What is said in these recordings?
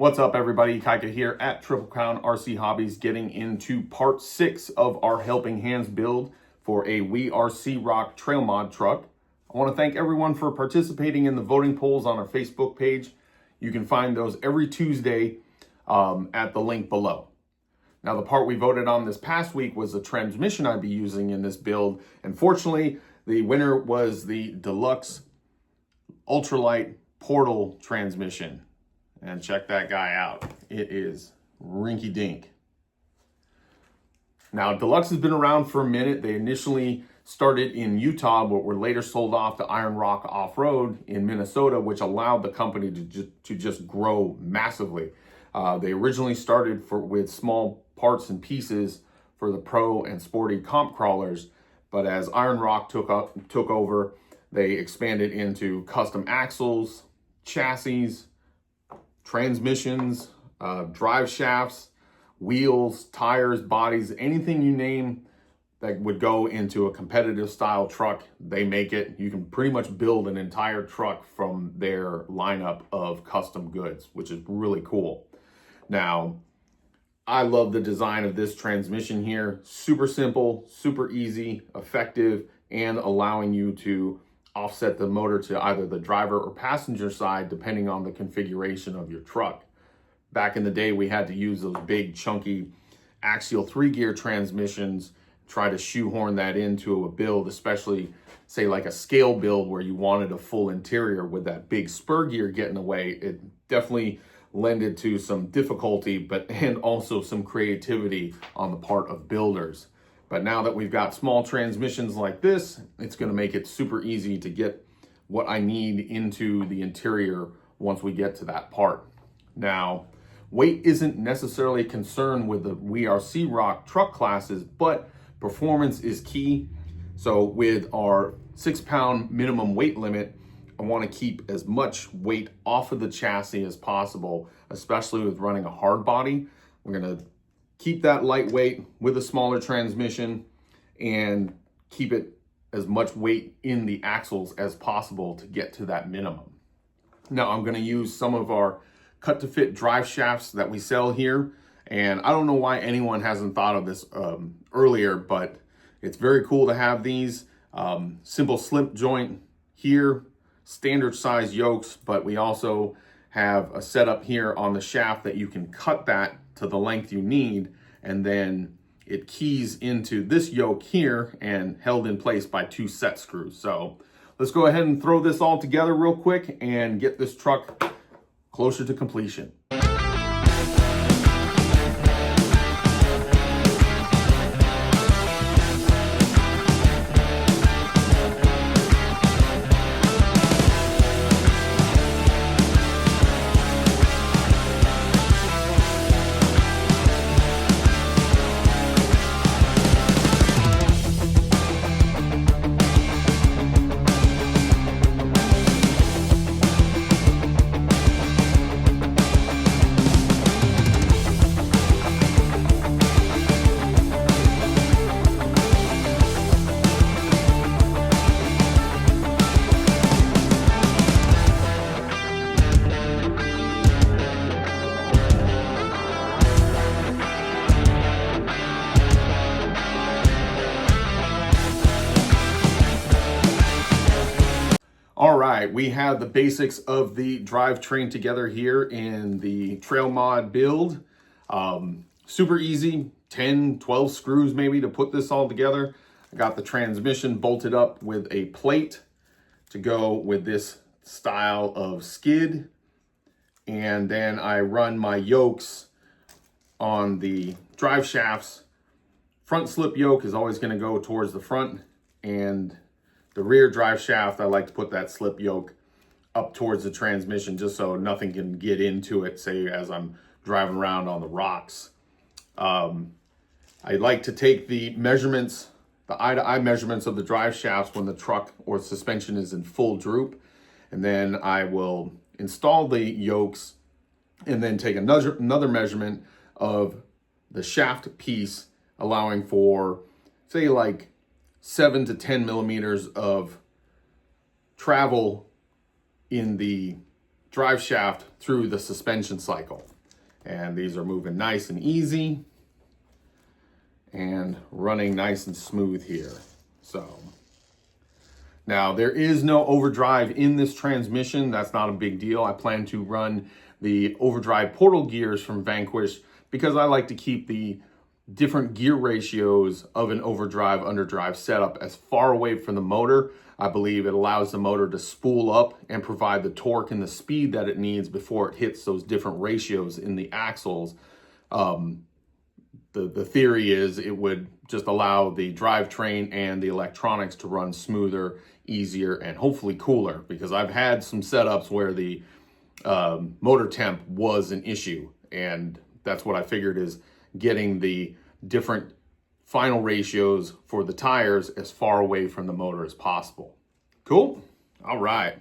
What's up, everybody? Kaika here at Triple Crown RC Hobbies, getting into part 6 of our Helping Hands build for a WE R.C. Rock trail mod truck. I want to thank everyone for participating in the voting polls on our Facebook page. You can find those every Tuesday at the link below. Now, the part we voted on this past week was the transmission I'd be using in this build. And fortunately, the winner was the DLux Ultralight Portal transmission. And check that guy out. It is rinky dink. Now, DLux has been around for a minute. They initially started in Utah, but were later sold off to Iron Rock Off-Road in Minnesota, which allowed the company to just grow massively. They originally started with small parts and pieces for the pro and sporty comp crawlers, but as Iron Rock took over, they expanded into custom axles, chassis, transmissions, drive shafts, wheels, tires, bodies, anything you name that would go into a competitive style truck, they make it. You can pretty much build an entire truck from their lineup of custom goods, which is really cool. Now, I love the design of this transmission here. Super simple, super easy, effective, and allowing you to offset the motor to either the driver or passenger side, depending on the configuration of your truck. Back in the day, we had to use those big, chunky axial 3-gear transmissions, try to shoehorn that into a build, especially say like a scale build where you wanted a full interior with that big spur gear getting away. It definitely lended to some difficulty, and also some creativity on the part of builders. But now that we've got small transmissions like this, it's going to make it super easy to get what I need into the interior once we get to that part. Now, weight isn't necessarily a concern with the WE R.C. Rock truck classes, but performance is key. So with our 6-pound minimum weight limit, I want to keep as much weight off of the chassis as possible, especially with running a hard body. We're going to keep that lightweight with a smaller transmission and keep it as much weight in the axles as possible to get to that minimum. Now, I'm going to use some of our cut to fit drive shafts that we sell here. And I don't know why anyone hasn't thought of this earlier, but it's very cool to have these. Simple slip joint here, standard size yokes, but we also have a setup here on the shaft that you can cut that to the length you need, and then it keys into this yoke here and held in place by 2 set screws. So let's go ahead and throw this all together real quick and get this truck closer to completion. All right, we have the basics of the drivetrain together here in the trail mod build. Super easy, 10, 12 screws maybe to put this all together. I got the transmission bolted up with a plate to go with this style of skid. And then I run my yokes on the drive shafts. Front slip yoke is always gonna go towards the front, and the rear drive shaft, I like to put that slip yoke up towards the transmission just so nothing can get into it, say, as I'm driving around on the rocks. I like to take the measurements, the eye-to-eye measurements of the drive shafts when the truck or suspension is in full droop, and then I will install the yokes and then take another measurement of the shaft piece, allowing for, say, like 7 to 10 millimeters of travel in the drive shaft through the suspension cycle. And these are moving nice and easy and running nice and smooth here. So now there is no overdrive in this transmission. That's not a big deal. I plan to run the overdrive portal gears from Vanquish because I like to keep the different gear ratios of an overdrive underdrive setup as far away from the motor. I believe it allows the motor to spool up and provide the torque and the speed that it needs before it hits those different ratios in the axles. The theory is it would just allow the drivetrain and the electronics to run smoother, easier, and hopefully cooler, because I've had some setups where the motor temp was an issue, and that's what I figured is getting the different final ratios for the tires as far away from the motor as possible. Cool? All right.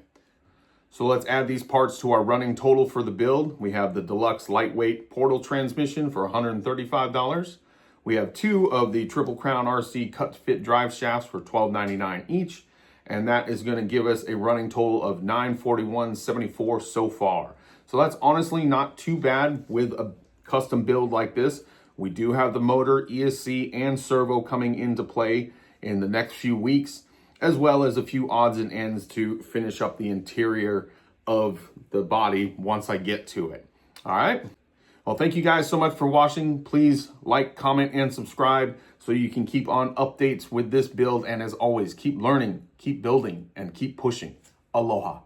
So let's add these parts to our running total for the build. We have the DLux Light Weight portal transmission for $135. We have 2 of the Triple Crown RC cut fit drive shafts for $12.99 each. And that is going to give us a running total of $941.74 so far. So that's honestly not too bad with a custom build like this. We do have the motor, ESC, and servo coming into play in the next few weeks, as well as a few odds and ends to finish up the interior of the body once I get to it. All right. Well, thank you guys so much for watching. Please like, comment, and subscribe so you can keep on updates with this build. And as always, keep learning, keep building, and keep pushing. Aloha.